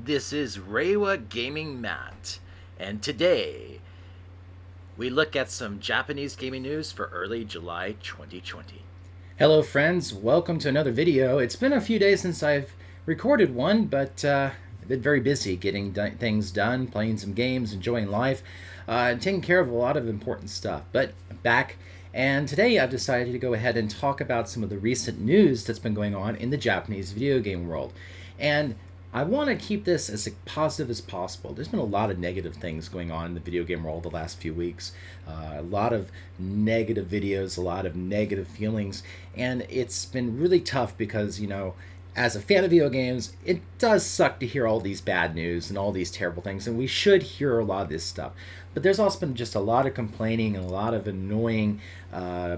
This is Reiwa Gaming Matt, and today we look at some Japanese gaming news for early July 2020. Hello, friends. Welcome to another video. It's been a few days since I've recorded one, but I've been very busy getting things done, playing some games, enjoying life, taking care of a lot of important stuff. But I'm back, and today I've decided to go ahead and talk about some of the recent news that's been going on in the Japanese video game world. And I want to keep this as positive as possible. There's been a lot of negative things going on in the video game world the last few weeks. A lot of negative videos, a lot of negative feelings, and it's been really tough because, as a fan of video games, it does suck to hear all these bad news and all these terrible things, and we should hear a lot of this stuff. But there's also been just a lot of complaining and a lot of annoying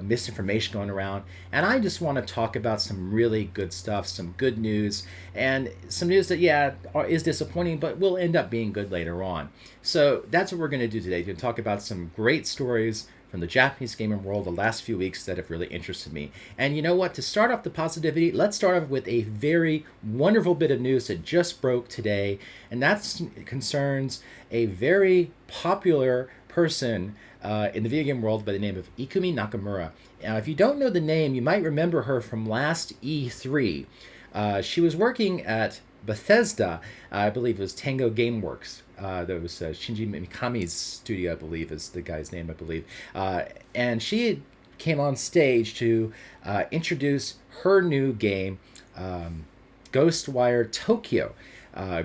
misinformation going around. And I just want to talk about some really good stuff, some good news, and some news that, is disappointing, but will end up being good later on. So that's what we're going to do today. We're going to talk about some great stories from the Japanese gaming world the last few weeks that have really interested me. And you know what? To start off the positivity, let's start off with a very wonderful bit of news that just broke today, and that concerns a very popular person in the video game world by the name of Ikumi Nakamura. Now, if you don't know the name, you might remember her from last E3. She was working at Bethesda, I believe it was Tango Gameworks. That was Shinji Mikami's studio, I believe, is the guy's name, I believe. And she came on stage to introduce her new game, Ghostwire Tokyo.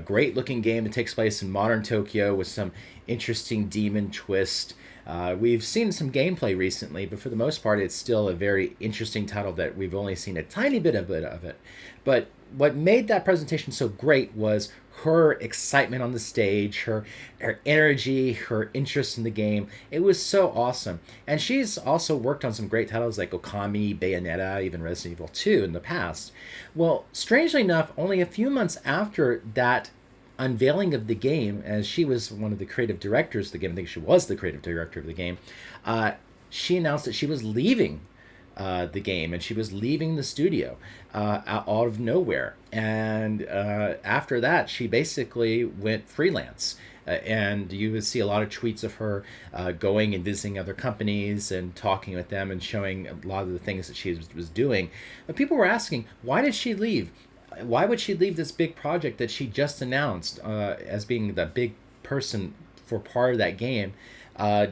Great looking game that takes place in modern Tokyo with some interesting demon twist. We've seen some gameplay recently, but for the most part, it's still a very interesting title that we've only seen a tiny bit of it. But what made that presentation so great was her excitement on the stage, her energy, her interest in the game. It was so awesome. And she's also worked on some great titles like Okami, Bayonetta, even Resident Evil 2 in the past. Well, strangely enough, only a few months after that unveiling of the game, as she was one of the creative directors of the game, I think she was the creative director of the game, she announced that she was leaving the game, and she was leaving the studio out of nowhere. And after that, she basically went freelance. And you would see a lot of tweets of her going and visiting other companies and talking with them and showing a lot of the things that she was doing. But people were asking, why did she leave? Why would she leave this big project that she just announced as being the big person for part of that game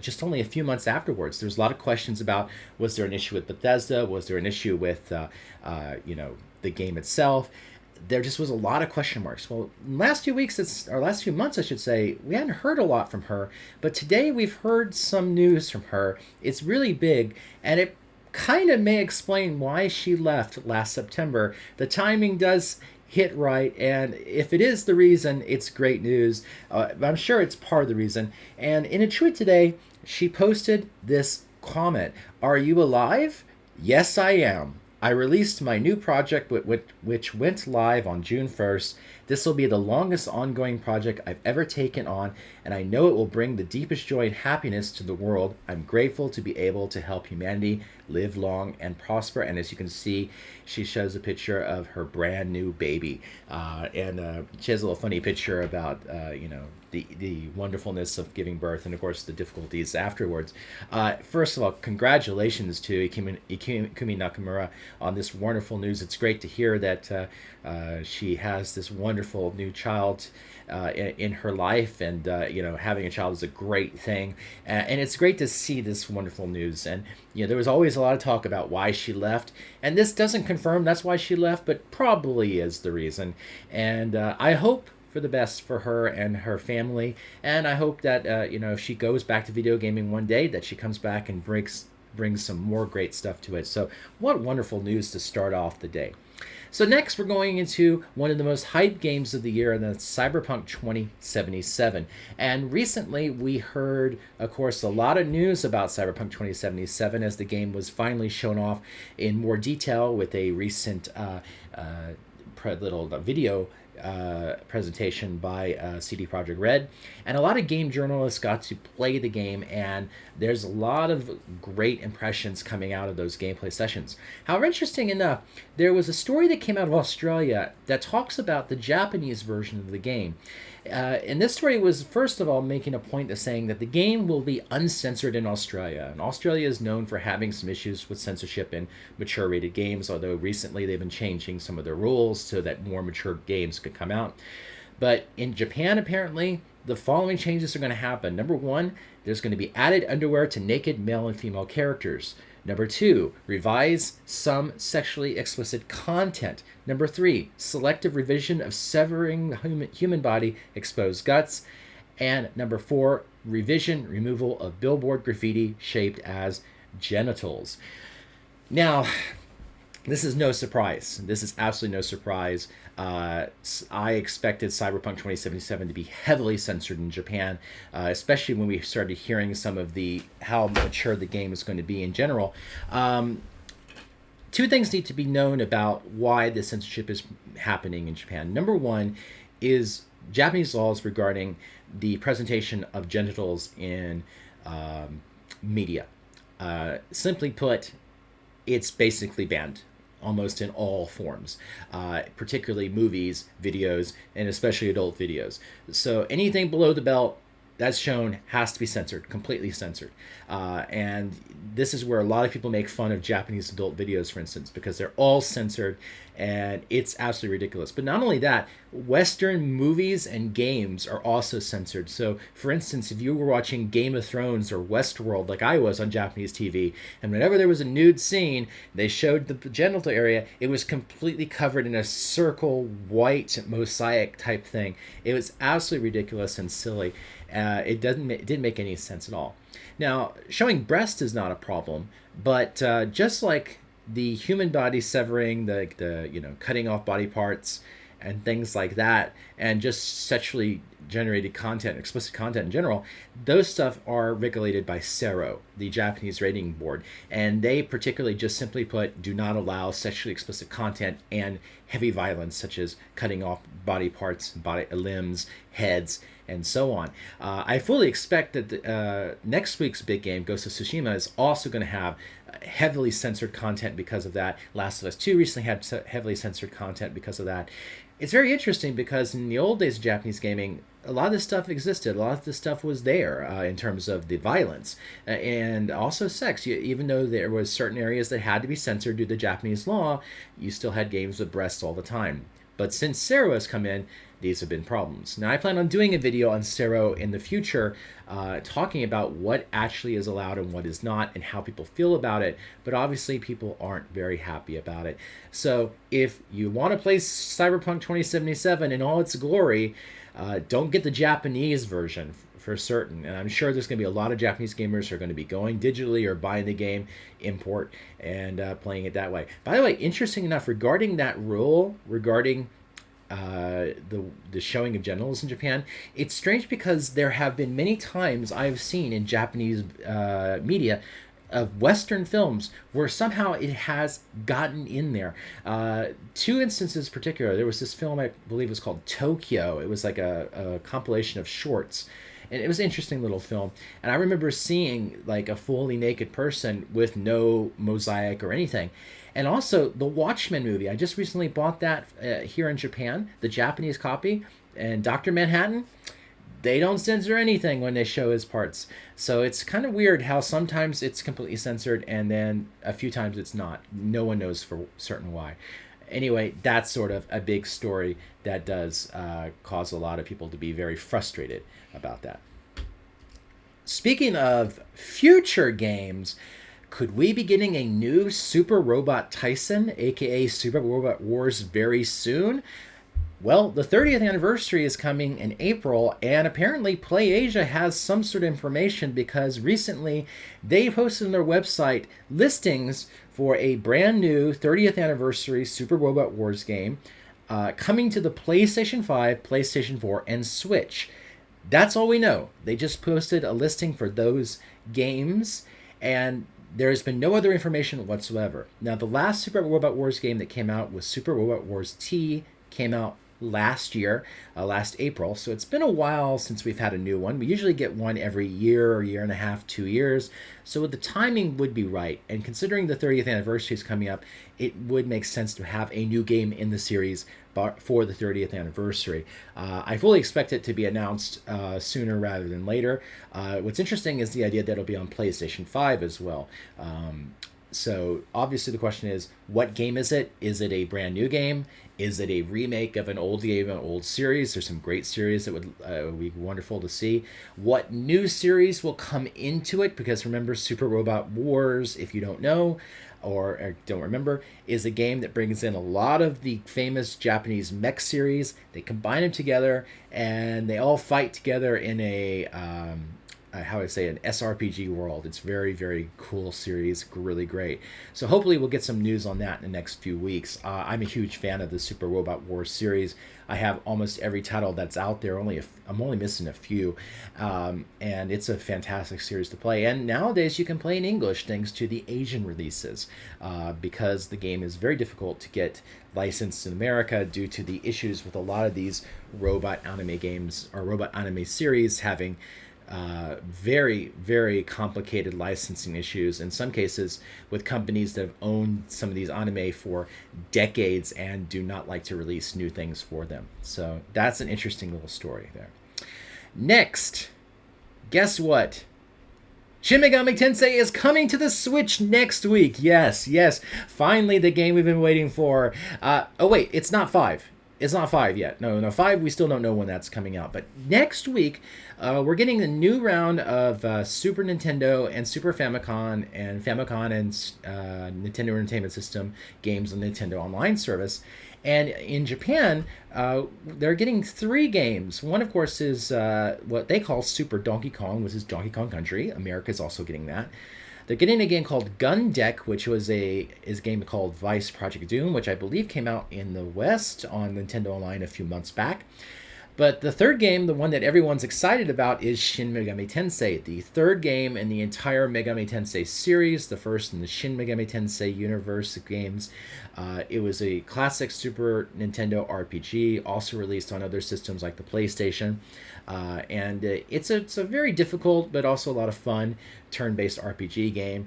just only a few months afterwards? There's a lot of questions about, was there an issue with Bethesda? Was there an issue with the game itself? There just was a lot of question marks. Well, last few weeks, or last few months, I should say, we hadn't heard a lot from her, but today we've heard some news from her. It's really big, and it kind of may explain why she left last September. The timing does hit right, and if it is the reason, it's great news. I'm sure it's part of the reason. And in a tweet today, she posted this comment: "Are you alive? Yes, I am. I released my new project, which went live on June 1st. This will be the longest ongoing project I've ever taken on, and I know it will bring the deepest joy and happiness to the world. I'm grateful to be able to help humanity live long and prosper." And as you can see, she shows a picture of her brand new baby. And she has a little funny picture about, the wonderfulness of giving birth and, of course, the difficulties afterwards. First of all, congratulations to Ikumi Nakamura on this wonderful news. It's great to hear that she has this wonderful new child in her life, and having a child is a great thing, and it's great to see this wonderful news. And there was always a lot of talk about why she left, and this doesn't confirm that's why she left, but probably is the reason. And I hope for the best for her and her family, and I hope that if she goes back to video gaming one day, that she comes back and brings some more great stuff to it. So what wonderful news to start off the day. So next, we're going into one of the most hyped games of the year, and that's Cyberpunk 2077. And recently, we heard, of course, a lot of news about Cyberpunk 2077 as the game was finally shown off in more detail with a recent little video presentation by CD Projekt Red, and a lot of game journalists got to play the game, and there's a lot of great impressions coming out of those gameplay sessions. However, interesting enough, there was a story that came out of Australia that talks about the Japanese version of the game. And this story was, first of all, making a point of saying that the game will be uncensored in Australia. And Australia is known for having some issues with censorship in mature rated games, although recently they've been changing some of their rules so that more mature games could come out. But in Japan, apparently, the following changes are going to happen. Number one, there's going to be added underwear to naked male and female characters. Number two, revise some sexually explicit content. Number three, selective revision of severing the human body, exposed guts. And number four, removal of billboard graffiti shaped as genitals. Now, this is no surprise. This is absolutely no surprise. I expected Cyberpunk 2077 to be heavily censored in Japan, especially when we started hearing some of how mature the game is going to be in general. Two things need to be known about why the censorship is happening in Japan. Number one is Japanese laws regarding the presentation of genitals in media. Simply put, it's basically banned almost in all forms, particularly movies, videos, and especially adult videos. So anything below the belt that's shown has to be censored, completely censored. And this is where a lot of people make fun of Japanese adult videos, for instance, because they're all censored, and it's absolutely ridiculous. But not only that, Western movies and games are also censored. So, for instance, if you were watching Game of Thrones or Westworld, like I was on Japanese TV, and whenever there was a nude scene, they showed the genital area, it was completely covered in a circle, white mosaic type thing. It was absolutely ridiculous and silly. It didn't make any sense at all. Now, showing breast is not a problem, but just like the human body severing, the cutting off body parts and things like that, and just sexually generated content, explicit content in general, those stuff are regulated by CERO, the Japanese rating board, and they particularly just simply put do not allow sexually explicit content and heavy violence such as cutting off body parts, limbs, heads, and so on. I fully expect that next week's big game, Ghost of Tsushima, is also going to have heavily censored content because of that. Last of Us 2 recently had heavily censored content because of that. It's very interesting because in the old days of Japanese gaming, a lot of this stuff existed. A lot of this stuff was there in terms of the violence and also sex. Even though there was certain areas that had to be censored due to Japanese law, you still had games with breasts all the time. But since CERO has come in, these have been problems. Now, I plan on doing a video on CERO in the future talking about what actually is allowed and what is not and how people feel about it, but obviously people aren't very happy about it. So if you want to play Cyberpunk 2077 in all its glory, don't get the Japanese version for certain. And I'm sure there's going to be a lot of Japanese gamers who are going to be going digitally or buying the game, import, and playing it that way. By the way, interesting enough, regarding that rule, regarding the showing of genitals in Japan, it's strange because there have been many times I've seen in Japanese media of Western films where somehow it has gotten in there. Two instances in particular. There was this film I believe was called Tokyo. It was like a compilation of shorts. And it was an interesting little film. And I remember seeing like a fully naked person with no mosaic or anything. And also the Watchmen movie. I just recently bought that here in Japan, the Japanese copy. And Dr. Manhattan, they don't censor anything when they show his parts. So it's kind of weird how sometimes it's completely censored and then a few times it's not. No one knows for certain why. Anyway, that's sort of a big story that does cause a lot of people to be very frustrated about that. Speaking of future games, could we be getting a new Super Robot Taisen, aka Super Robot Wars, very soon? Well, the 30th anniversary is coming in April, and apparently PlayAsia has some sort of information because recently they posted on their website listings for a brand new 30th anniversary Super Robot Wars game coming to the PlayStation 5, PlayStation 4, and Switch. That's all we know. They just posted a listing for those games, and there's been no other information whatsoever. Now, the last Super Robot Wars game that came out was Super Robot Wars T, came out last year, last April. So it's been a while since we've had a new one. We usually get one every year or year and a half, 2 years. So the timing would be right. And considering the 30th anniversary is coming up, it would make sense to have a new game in the series for the 30th anniversary. I fully expect it to be announced sooner rather than later. What's interesting is the idea that it'll be on PlayStation 5 as well. So obviously the question is, what game is it? Is it a brand new game? Is it a remake of an old game, an old series? There's some great series that would be wonderful to see. What new series will come into it? Because remember, Super Robot Wars, if you don't know or don't remember, is a game that brings in a lot of the famous Japanese mech series. They combine them together and they all fight together in a how I say, an SRPG world. It's very, very cool series, really great. So hopefully we'll get some news on that in the next few weeks. I'm a huge fan of the Super Robot Wars series. I have almost every title that's out there. I'm only missing a few, and it's a fantastic series to play. And nowadays you can play in English thanks to the Asian releases, because the game is very difficult to get licensed in America due to the issues with a lot of these robot anime games or robot anime series having very, very complicated licensing issues, in some cases with companies that have owned some of these anime for decades and do not like to release new things for them. So that's an interesting little story there. Next, guess what? Shin Megami Tensei is coming to the Switch next week. Yes, yes. Finally, the game we've been waiting for. Oh, wait, it's not 5. It's not 5 yet. No, 5, we still don't know when that's coming out. But next week, we're getting a new round of Super Nintendo and Super Famicom and Nintendo Entertainment System games on the Nintendo Online service. And in Japan, they're getting 3 games. One, of course, is what they call Super Donkey Kong, which is Donkey Kong Country. America's also getting that. They're getting a game called Gun Deck, which is a game called Vice Project Doom, which I believe came out in the West on Nintendo Online a few months back. But the third game, the one that everyone's excited about, is Shin Megami Tensei, the third game in the entire Megami Tensei series, the first in the Shin Megami Tensei universe of games. It was a classic Super Nintendo RPG, also released on other systems like the PlayStation. And it's a very difficult but also a lot of fun turn-based RPG game.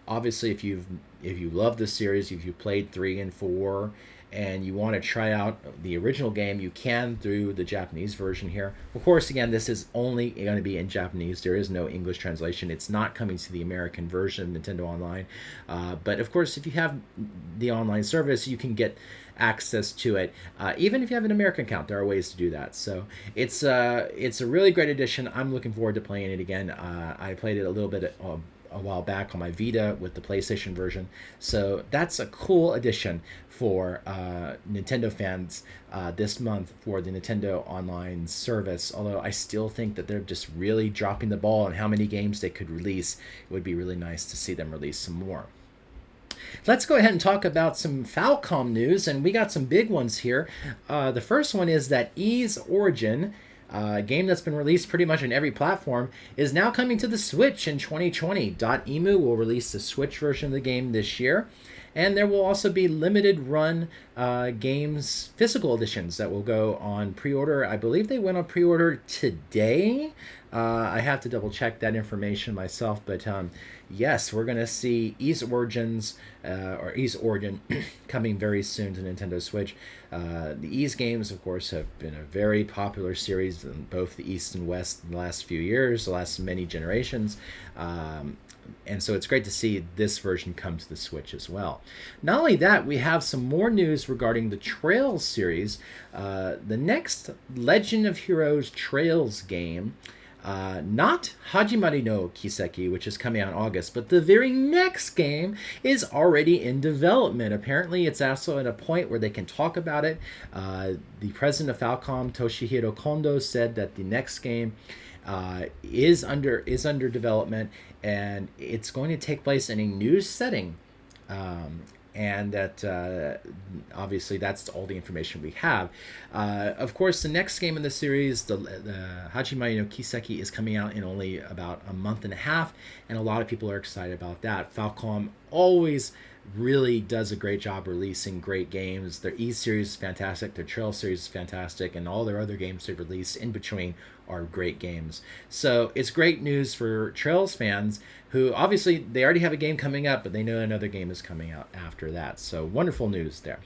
Obviously, if you love the series, if you played 3 and 4, and you want to try out the original game, you can through the Japanese version here. Of course, again, this is only going to be in Japanese. There is no English translation. It's not coming to the American version of Nintendo Online. But of course, if you have the online service, you can get access to it. Even if you have an American account, there are ways to do that. So it's a really great addition. I'm looking forward to playing it again. I played it a little bit a while back on my Vita with the PlayStation version. So that's a cool addition for Nintendo fans this month for the Nintendo Online service. Although I still think that they're just really dropping the ball on how many games they could release. It would be really nice to see them release some more. Let's go ahead and talk about some Falcom news, and we got some big ones here. The first one is that Ys Origin, a game that's been released pretty much on every platform, is now coming to the Switch in 2020. Emu will release the Switch version of the game this year. And there will also be limited run games physical editions that will go on pre-order. I believe they went on pre-order today. I have to double check that information myself, but yes, we're going to see Ys Origins or Ys Origin coming very soon to Nintendo Switch. The Ys games, of course, have been a very popular series in both the East and West in the last few years, the last many generations. And so it's great to see this version come to the Switch as well. Not only that, we have some more news regarding the Trails series. The next Legend of Heroes Trails game, not Hajimari no Kiseki, which is coming out in August, but the very next game is already in development. Apparently, it's also at a point where they can talk about it. The president of Falcom, Toshihiro Kondo, said that the next game is under development, and it's going to take place in a new setting, and that obviously that's all the information we have. Of course, the next game in the series, the Hajimari no Kiseki, is coming out in only about a month and a half, and a lot of people are excited about that. Falcom always really does a great job releasing great games. Their E series is fantastic, their Trail series is fantastic, and all their other games they release in between are great games. So it's great news for Trails fans who obviously they already have a game coming up, but they know another game is coming out after that. So wonderful news there.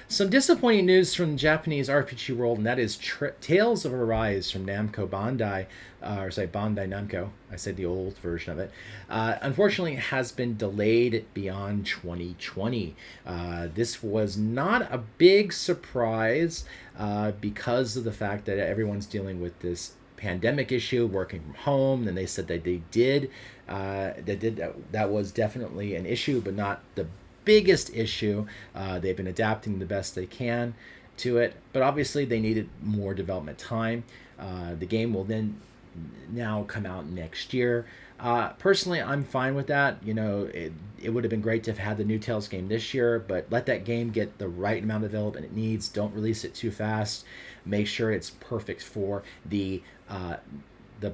Some disappointing news from the Japanese RPG world, and that is Tales of Arise from Namco Bandai, or say Bandai Namco. I said the old version of it. Unfortunately, has been delayed beyond 2020. This was not a big surprise because of the fact that everyone's dealing with this pandemic issue, working from home. And they said that that was definitely an issue, but not the biggest issue. They've been adapting the best they can to it, but obviously they needed more development time. The game will then now come out next year. Personally, I'm fine with that. It would have been great to have had the new Tales game this year, but let that game get the right amount of development it needs. Don't release it too fast. Make sure it's perfect for the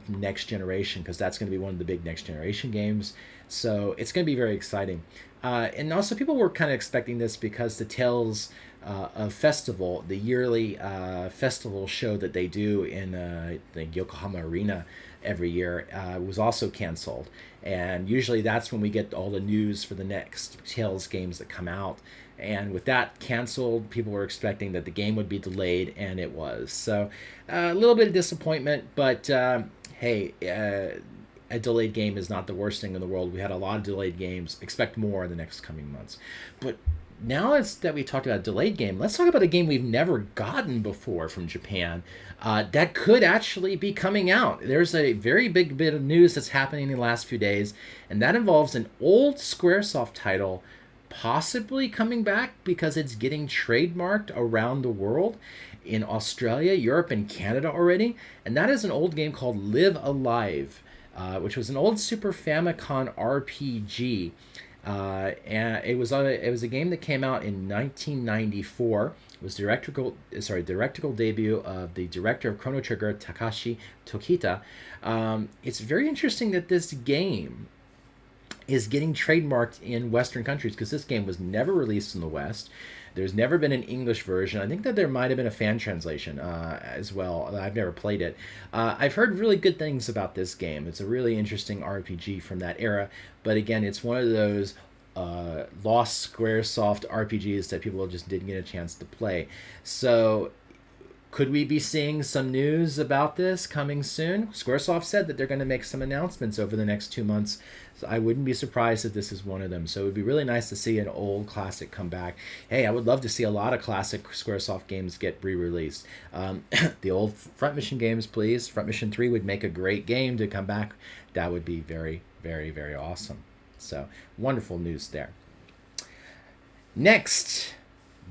next generation, because that's going to be one of the big next generation games. So it's going to be very exciting. And also, people were kind of expecting this because the Tales of Festival, the yearly festival show that they do in the Yokohama Arena every year, was also canceled. And usually that's when we get all the news for the next Tales games that come out. And with that canceled, people were expecting that the game would be delayed, and it was. So a little bit of disappointment, but hey, a delayed game is not the worst thing in the world. We had a lot of delayed games. Expect more in the next coming months. But now that we talked about a delayed game, let's talk about a game we've never gotten before from Japan that could actually be coming out. There's a very big bit of news that's happening in the last few days, and that involves an old Squaresoft title possibly coming back because it's getting trademarked around the world in Australia, Europe, and Canada already. And that is an old game called Live Alive, which was an old Super Famicom RPG. And it was a game that came out in 1994. It was directorial debut of the director of Chrono Trigger, Takashi Tokita. It's very interesting that this game is getting trademarked in Western countries because this game was never released in the West. There's never been an English version. I think that there might have been a fan translation as well. I've never played it. I've heard really good things about this game. It's a really interesting RPG from that era. But again, it's one of those lost Squaresoft RPGs that people just didn't get a chance to play. So could we be seeing some news about this coming soon? Squaresoft said that they're going to make some announcements over the next 2 months. So I wouldn't be surprised if this is one of them. So it would be really nice to see an old classic come back. Hey, I would love to see a lot of classic Squaresoft games get re-released. The old Front Mission games, please. Front Mission 3 would make a great game to come back. That would be very, very, very awesome. So wonderful news there. Next,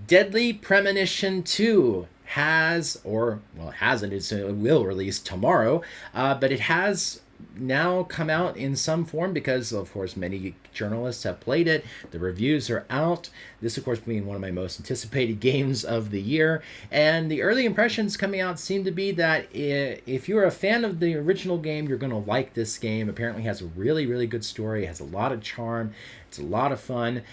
Deadly Premonition 2 hasn't, it will release tomorrow, but it has now come out in some form because, of course, many journalists have played it. The reviews are out. This, of course, being one of my most anticipated games of the year. And the early impressions coming out seem to be that if you're a fan of the original game, you're going to like this game. Apparently has a really, really good story. It has a lot of charm. It's a lot of fun.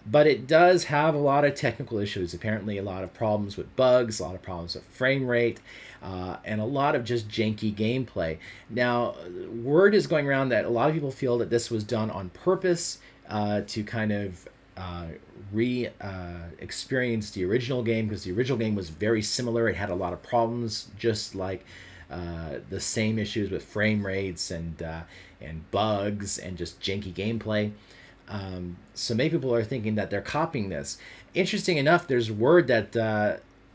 But it does have a lot of technical issues. Apparently a lot of problems with bugs, a lot of problems with frame rate, and a lot of just janky gameplay. Now, word is going around that a lot of people feel that this was done on purpose to kind of experience the original game, because the original game was very similar. It had a lot of problems, just like the same issues with frame rates and bugs and just janky gameplay. So many people are thinking that they're copying this. Interesting enough, there's word that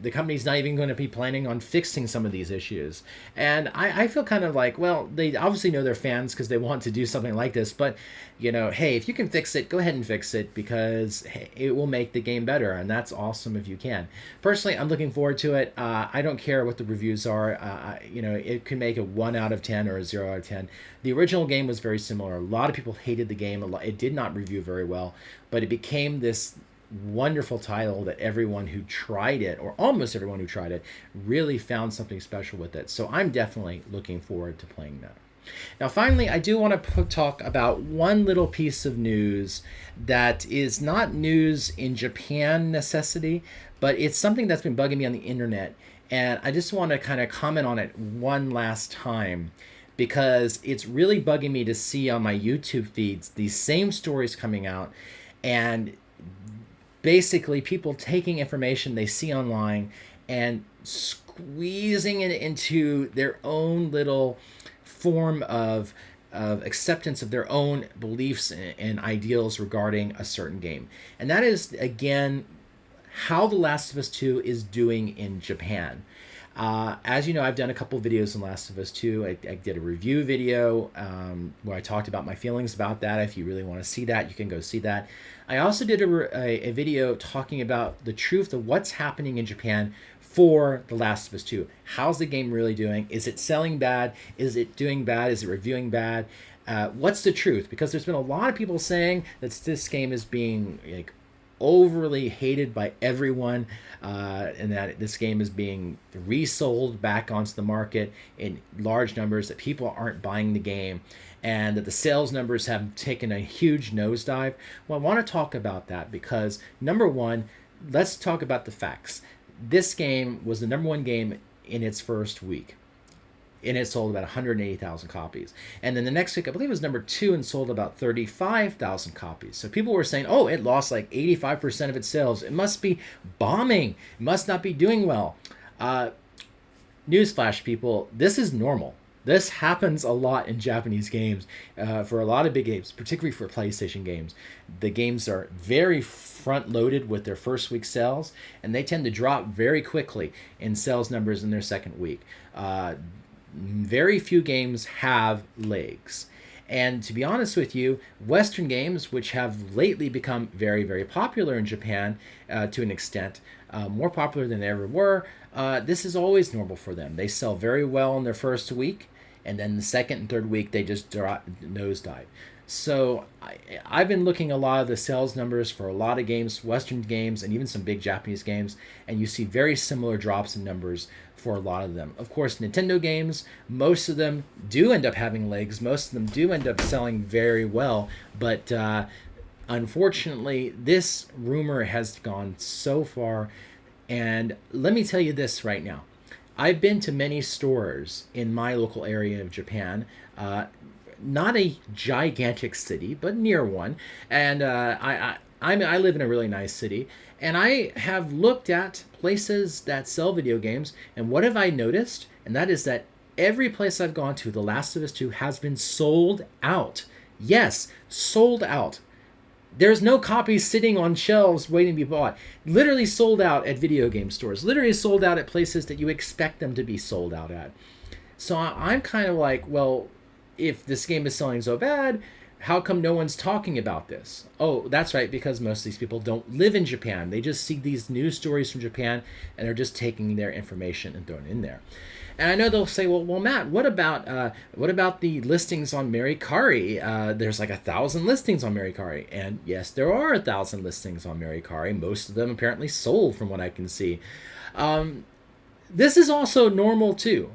the company's not even going to be planning on fixing some of these issues. And I feel kind of like, well, they obviously know their fans because they want to do something like this. But, hey, if you can fix it, go ahead and fix it, because hey, it will make the game better. And that's awesome if you can. Personally, I'm looking forward to it. I don't care what the reviews are. It can make a 1 out of 10 or a 0 out of 10. The original game was very similar. A lot of people hated the game. It did not review very well. But it became this wonderful title that everyone who tried it, or almost everyone who tried it, really found something special with it. So I'm definitely looking forward to playing that. Now, finally, I do want to talk about one little piece of news that is not news in Japan necessity, but it's something that's been bugging me on the internet. And I just want to kind of comment on it one last time because it's really bugging me to see on my YouTube feeds these same stories coming out and basically people taking information they see online and squeezing it into their own little form of acceptance of their own beliefs and ideals regarding a certain game. And that is, again, how The Last of Us 2 is doing in Japan. As you know, I've done a couple of videos on Last of Us 2. I did a review video where I talked about my feelings about that. If you really want to see that, you can go see that. I also did a video talking about the truth of what's happening in Japan for The Last of Us 2. How's the game really doing? Is it selling bad? Is it doing bad? Is it reviewing bad? What's the truth? Because there's been a lot of people saying that this game is being like overly hated by everyone, and that this game is being resold back onto the market in large numbers, that people aren't buying the game, and that the sales numbers have taken a huge nosedive. Well, I want to talk about that because, number one, let's talk about the facts. This game was the number one game in its first week, and it sold about 180,000 copies. And then the next week, I believe it was number two and sold about 35,000 copies. So people were saying, oh, it lost like 85% of its sales. It must be bombing. It must not be doing well. Newsflash, people, this is normal. This happens a lot in Japanese games for a lot of big games, particularly for PlayStation games. The games are very front-loaded with their first week sales, and they tend to drop very quickly in sales numbers in their second week. Very few games have legs. And to be honest with you, Western games, which have lately become very, very popular in Japan to an extent, more popular than they ever were, this is always normal for them. They sell very well in their first week, and then the second and third week, they just nosedive. So I've been looking at a lot of the sales numbers for a lot of games, Western games, and even some big Japanese games, and you see very similar drops in numbers for a lot of them. Of course, Nintendo games, most of them do end up having legs. Most of them do end up selling very well, but unfortunately, this rumor has gone so far. And let me tell you this right now. I've been to many stores in my local area of Japan, not a gigantic city, but near one. And I live in a really nice city, and I have looked at places that sell video games, and what have I noticed? And that is that every place I've gone to, The Last of Us 2 has been sold out. Yes, sold out. There's no copies sitting on shelves waiting to be bought. Literally sold out at video game stores. Literally sold out at places that you expect them to be sold out at. So I'm kind of like, well, if this game is selling so bad, how come no one's talking about this? Oh, that's right, because most of these people don't live in Japan. They just see these news stories from Japan, and they're just taking their information and throwing it in there. And I know they'll say, well, Matt, what about the listings on Merikari? There's like 1,000 listings on Merikari, and yes, there are 1,000 listings on Merikari. Most of them apparently sold, from what I can see. This is also normal too.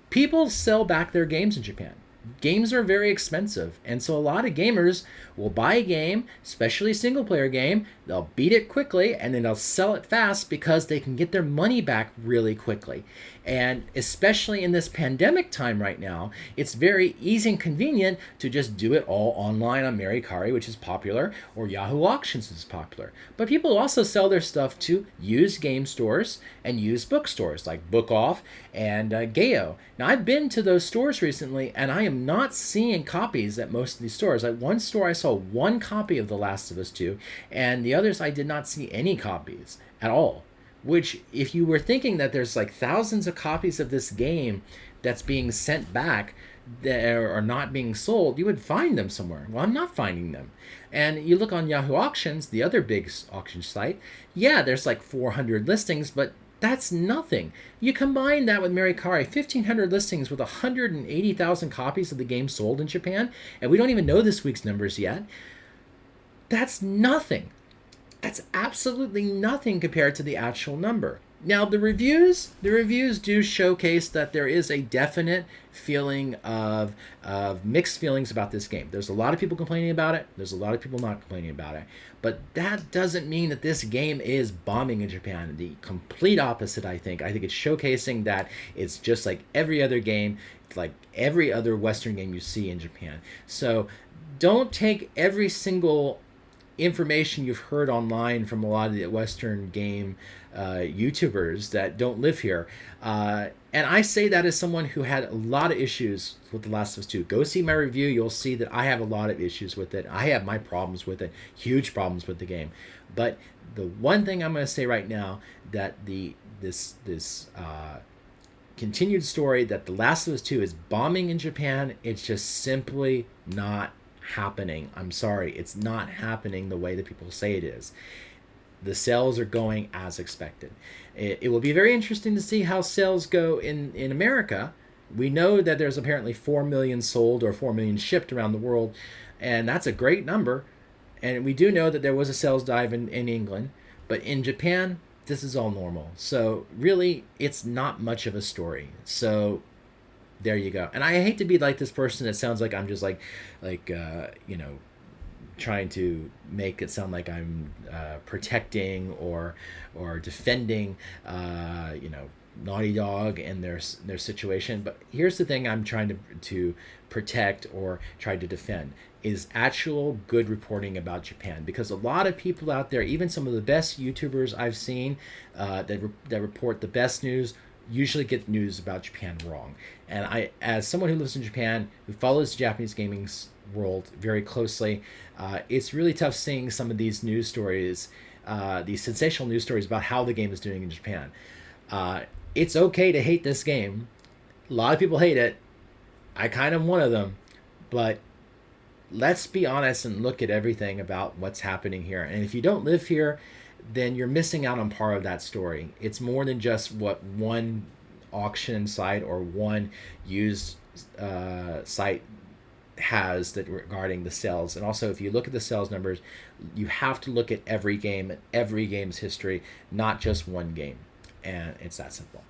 People sell back their games in Japan. Games are very expensive, and so a lot of gamers will buy a game, especially a single-player game, they'll beat it quickly, and then they'll sell it fast because they can get their money back really quickly. And especially in this pandemic time right now, it's very easy and convenient to just do it all online on Merikari, which is popular, or Yahoo Auctions is popular. But people also sell their stuff to used game stores and used bookstores like Book Off and Gayo. Now, I've been to those stores recently, and I am not seeing copies at most of these stores. At one store, I saw one copy of The Last of Us 2, and the others, I did not see any copies at all. Which, if you were thinking that there's like thousands of copies of this game that's being sent back that are not being sold, you would find them somewhere. Well, I'm not finding them. And you look on Yahoo Auctions, the other big auction site, yeah, there's like 400 listings, but that's nothing. You combine that with Merikari, 1,500 listings with 180,000 copies of the game sold in Japan, and we don't even know this week's numbers yet. That's nothing. That's absolutely nothing compared to the actual number. Now the reviews do showcase that there is a definite feeling of mixed feelings about this game. There's a lot of people complaining about it. There's a lot of people not complaining about it. But that doesn't mean that this game is bombing in Japan. The complete opposite, I think. I think it's showcasing that it's just like every other game, like every other Western game you see in Japan. So don't take every single information you've heard online from a lot of the Western game YouTubers that don't live here. And I say that as someone who had a lot of issues with The Last of Us 2. Go see my review. You'll see that I have a lot of issues with it. I have my problems with it, huge problems with the game. But the one thing I'm going to say right now, that this continued story that The Last of Us 2 is bombing in Japan, it's just simply not happening. I'm sorry, it's not happening the way that people say it is. The sales are going as expected. It will be very interesting to see how sales go in America. We know that there's apparently 4 million sold or 4 million shipped around the world, and that's a great number. And we do know that there was a sales dive in England, but in Japan, this is all normal. So really, it's not much of a story. So there you go. And I hate to be like this person. It sounds like I'm just trying to make it sound like I'm protecting or defending, Naughty Dog and their situation. But here's the thing: I'm trying to protect or try to defend is actual good reporting about Japan, because a lot of people out there, even some of the best YouTubers I've seen that report the best news, usually get news about Japan wrong. And I, as someone who lives in Japan, who follows the Japanese gaming world very closely, it's really tough seeing some of these news stories, these sensational news stories about how the game is doing in Japan. It's okay to hate this game. A lot of people hate it. I kind of one of them. But let's be honest and look at everything about what's happening here. And if you don't live here, then you're missing out on part of that story. It's more than just what one auction site or one used site has that regarding the sales. And also, if you look at the sales numbers, you have to look at every game and every game's history, not just one game. And it's that simple.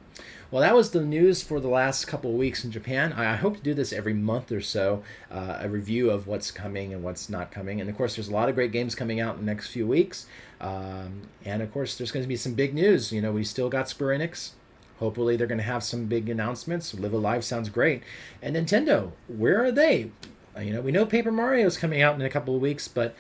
Well, that was the news for the last couple of weeks in Japan. I hope to do this every month or so, a review of what's coming and what's not coming. And of course, there's a lot of great games coming out in the next few weeks. And of course, there's going to be some big news. We still got Square Enix. Hopefully, they're going to have some big announcements. Live Alive sounds great. And Nintendo, where are they? We know Paper Mario is coming out in a couple of weeks, but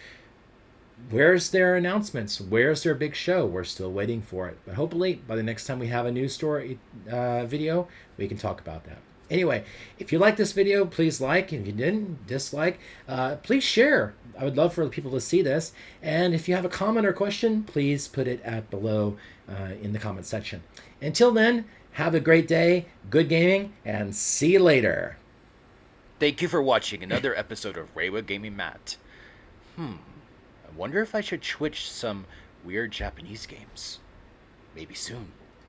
where's their announcements? Where's their big show? We're still waiting for it. But hopefully, by the next time we have a news story video, we can talk about that. Anyway, if you like this video, please like. And if you didn't, dislike. Please share. I would love for people to see this. And if you have a comment or question, please put it below in the comment section. Until then, have a great day, good gaming, and see you later. Thank you for watching another episode of Reiwa Gaming Matt. I wonder if I should switch some weird Japanese games. Maybe soon.